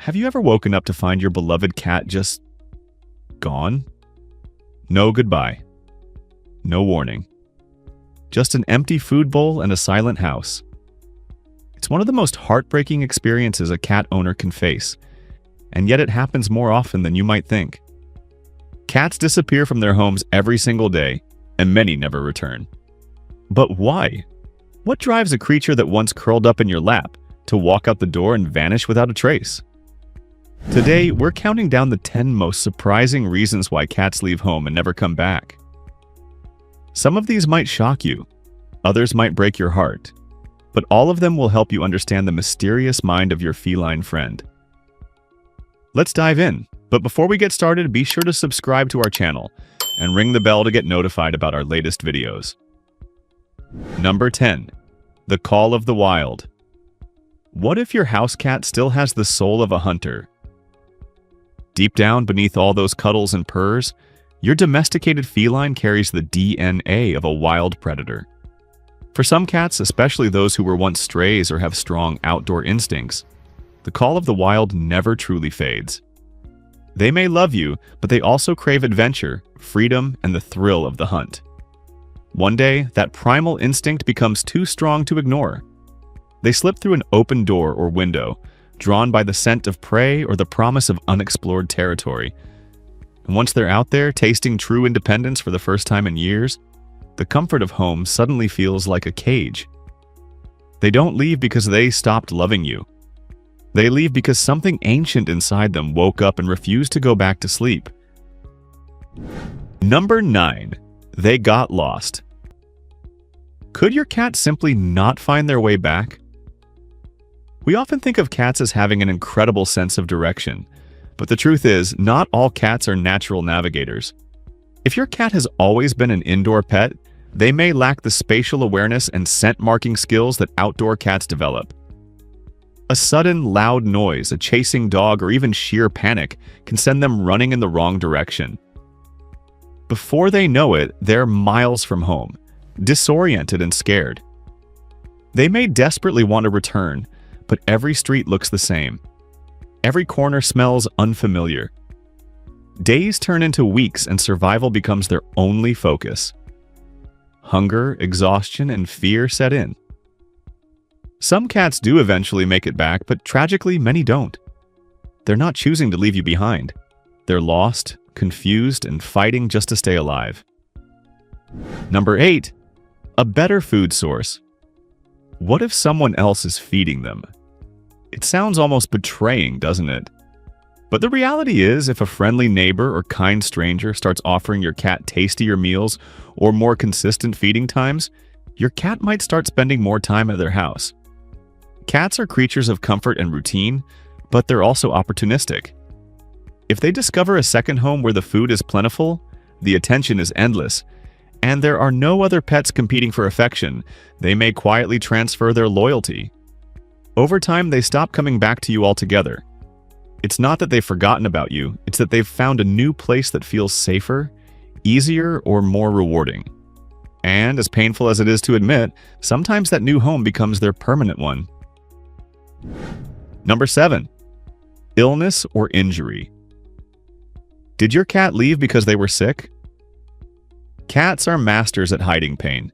Have you ever woken up to find your beloved cat just gone? No goodbye. No warning. Just an empty food bowl and a silent house. It's one of the most heartbreaking experiences a cat owner can face, and yet it happens more often than you might think. Cats disappear from their homes every single day, and many never return. But why? What drives a creature that once curled up in your lap to walk out the door and vanish without a trace? Today, we're counting down the 10 most surprising reasons why cats leave home and never come back. Some of these might shock you, others might break your heart, but all of them will help you understand the mysterious mind of your feline friend. Let's dive in, but before we get started, be sure to subscribe to our channel and ring the bell to get notified about our latest videos. Number 10. The Call of the Wild. What if your house cat still has the soul of a hunter? Deep down beneath all those cuddles and purrs, your domesticated feline carries the DNA of a wild predator. For some cats, especially those who were once strays or have strong outdoor instincts, the call of the wild never truly fades. They may love you, but they also crave adventure, freedom, and the thrill of the hunt. One day, that primal instinct becomes too strong to ignore. They slip through an open door or window, drawn by the scent of prey or the promise of unexplored territory. And once they're out there, tasting true independence for the first time in years, the comfort of home suddenly feels like a cage. They don't leave because they stopped loving you. They leave because something ancient inside them woke up and refused to go back to sleep. Number 9. They got lost. Could your cat simply not find their way back? We often think of cats as having an incredible sense of direction, but the truth is, not all cats are natural navigators. If your cat has always been an indoor pet, they may lack the spatial awareness and scent-marking skills that outdoor cats develop. A sudden, loud noise, a chasing dog, or even sheer panic can send them running in the wrong direction. Before they know it, they're miles from home, disoriented and scared. They may desperately want to return, but every street looks the same. Every corner smells unfamiliar. Days turn into weeks and survival becomes their only focus. Hunger, exhaustion, and fear set in. Some cats do eventually make it back, but tragically, many don't. They're not choosing to leave you behind. They're lost, confused, and fighting just to stay alive. Number 8. A better food source. What if someone else is feeding them? It sounds almost betraying, doesn't it? But the reality is, if a friendly neighbor or kind stranger starts offering your cat tastier meals or more consistent feeding times, your cat might start spending more time at their house. Cats are creatures of comfort and routine, but they're also opportunistic. If they discover a second home where the food is plentiful, the attention is endless, and there are no other pets competing for affection, they may quietly transfer their loyalty. Over time, they stop coming back to you altogether. It's not that they've forgotten about you, it's that they've found a new place that feels safer, easier, or more rewarding. And as painful as it is to admit, sometimes that new home becomes their permanent one. Number 7. Illness or injury. Did your cat leave because they were sick? Cats are masters at hiding pain.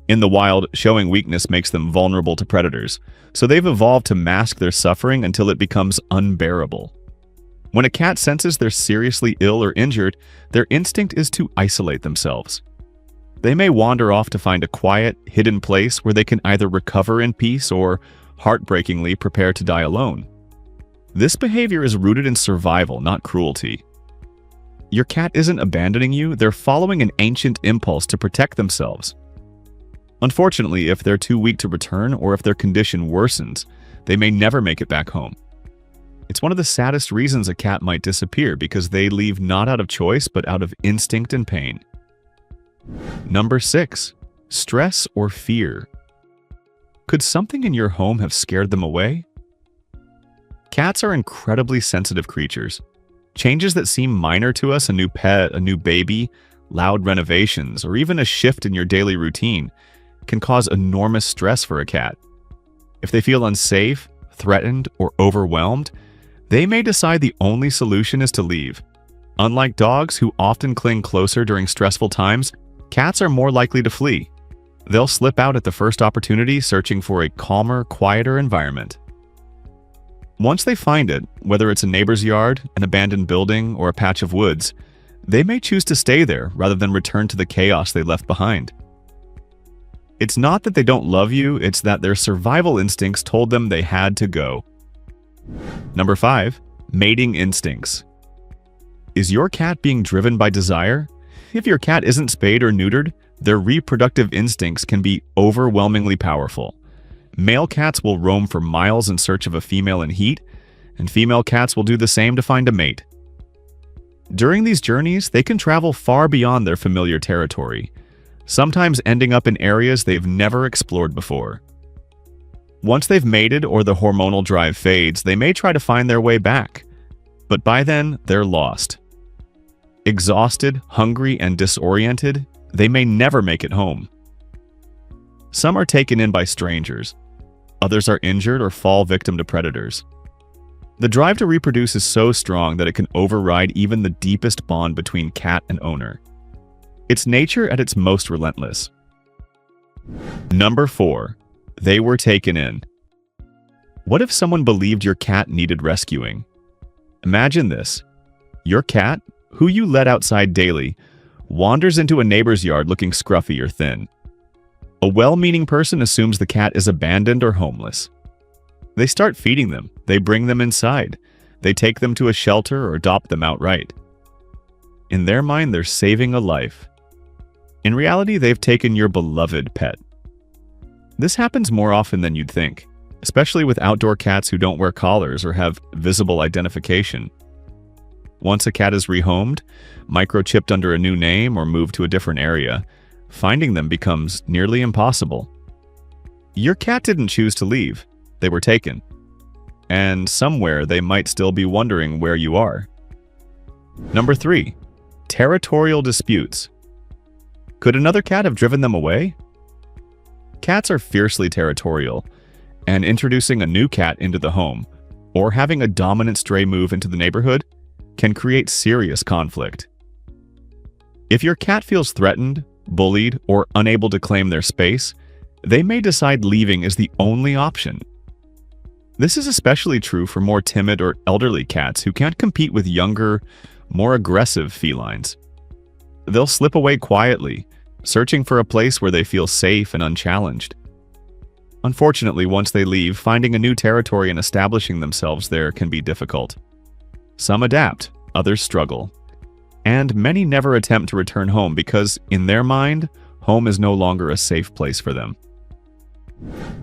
In the wild, showing weakness makes them vulnerable to predators, so they've evolved to mask their suffering until it becomes unbearable. When a cat senses they're seriously ill or injured, their instinct is to isolate themselves. They may wander off to find a quiet, hidden place where they can either recover in peace or, heartbreakingly, prepare to die alone. This behavior is rooted in survival, not cruelty. Your cat isn't abandoning you, they're following an ancient impulse to protect themselves. Unfortunately, if they're too weak to return or if their condition worsens, they may never make it back home. It's one of the saddest reasons a cat might disappear, because they leave not out of choice but out of instinct and pain. Number 6. Stress or fear. Could something in your home have scared them away? Cats are incredibly sensitive creatures. Changes that seem minor to us, a new pet, a new baby, loud renovations, or even a shift in your daily routine, can cause enormous stress for a cat. If they feel unsafe, threatened, or overwhelmed, they may decide the only solution is to leave. Unlike dogs, who often cling closer during stressful times, cats are more likely to flee. They'll slip out at the first opportunity, searching for a calmer, quieter environment. Once they find it, whether it's a neighbor's yard, an abandoned building, or a patch of woods, they may choose to stay there rather than return to the chaos they left behind. It's not that they don't love you, it's that their survival instincts told them they had to go. Number 5. Mating instincts. Is your cat being driven by desire? If your cat isn't spayed or neutered, their reproductive instincts can be overwhelmingly powerful. Male cats will roam for miles in search of a female in heat, and female cats will do the same to find a mate. During these journeys, they can travel far beyond their familiar territory, sometimes ending up in areas they've never explored before. Once they've mated or the hormonal drive fades, they may try to find their way back, but by then, they're lost. Exhausted, hungry, and disoriented, they may never make it home. Some are taken in by strangers. Others are injured or fall victim to predators. The drive to reproduce is so strong that it can override even the deepest bond between cat and owner. It's nature at its most relentless. Number 4. They were taken in. What if someone believed your cat needed rescuing? Imagine this. Your cat, who you let outside daily, wanders into a neighbor's yard looking scruffy or thin. A well-meaning person assumes the cat is abandoned or homeless. They start feeding them, they bring them inside, they take them to a shelter or adopt them outright. In their mind, they're saving a life. In reality, they've taken your beloved pet. This happens more often than you'd think, especially with outdoor cats who don't wear collars or have visible identification. Once a cat is rehomed, microchipped under a new name, or moved to a different area, finding them becomes nearly impossible. Your cat didn't choose to leave. They were taken. And somewhere they might still be wondering where you are. Number 3. Territorial disputes. Could another cat have driven them away? Cats are fiercely territorial, and introducing a new cat into the home, or having a dominant stray move into the neighborhood, can create serious conflict. If your cat feels threatened, bullied, or unable to claim their space, they may decide leaving is the only option. This is especially true for more timid or elderly cats who can't compete with younger, more aggressive felines. They'll slip away quietly, searching for a place where they feel safe and unchallenged. Unfortunately, once they leave, finding a new territory and establishing themselves there can be difficult. Some adapt, others struggle, and many never attempt to return home because, in their mind, home is no longer a safe place for them.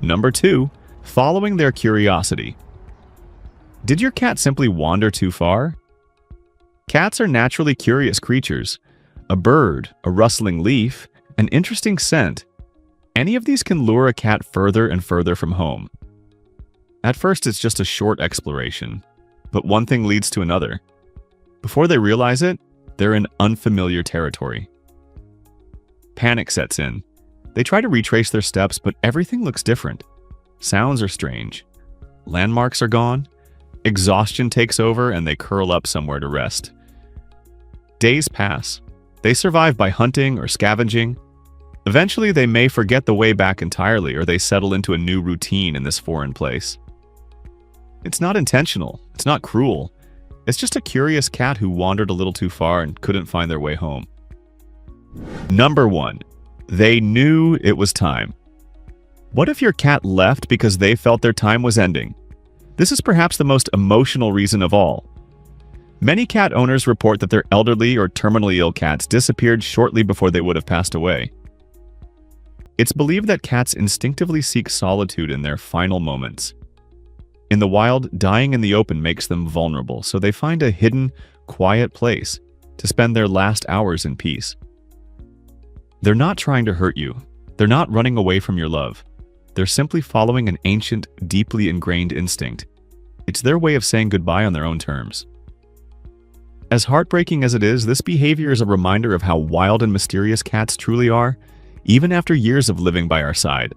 Number 2. Following their curiosity. Did your cat simply wander too far? Cats are naturally curious creatures. A bird, a rustling leaf, an interesting scent. Any of these can lure a cat further and further from home. At first, it's just a short exploration, but one thing leads to another. Before they realize it, they're in unfamiliar territory. Panic sets in. They try to retrace their steps, but everything looks different. Sounds are strange. Landmarks are gone. Exhaustion takes over, and they curl up somewhere to rest. Days pass. They survive by hunting or scavenging. Eventually, they may forget the way back entirely, or they settle into a new routine in this foreign place. It's not intentional. It's not cruel. It's just a curious cat who wandered a little too far and couldn't find their way home. Number 1. They knew it was time. What if your cat left because they felt their time was ending? This is perhaps the most emotional reason of all. Many cat owners report that their elderly or terminally ill cats disappeared shortly before they would have passed away. It's believed that cats instinctively seek solitude in their final moments. In the wild, dying in the open makes them vulnerable, so they find a hidden, quiet place to spend their last hours in peace. They're not trying to hurt you. They're not running away from your love. They're simply following an ancient, deeply ingrained instinct. It's their way of saying goodbye on their own terms. As heartbreaking as it is, this behavior is a reminder of how wild and mysterious cats truly are, even after years of living by our side.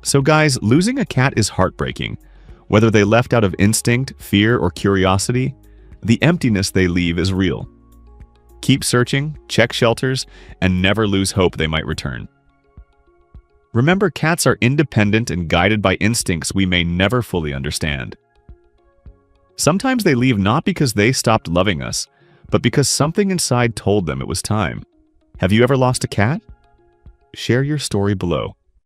So guys, losing a cat is heartbreaking. Whether they left out of instinct, fear, or curiosity, the emptiness they leave is real. Keep searching, check shelters, and never lose hope they might return. Remember, cats are independent and guided by instincts we may never fully understand. Sometimes they leave not because they stopped loving us, but because something inside told them it was time. Have you ever lost a cat? Share your story below.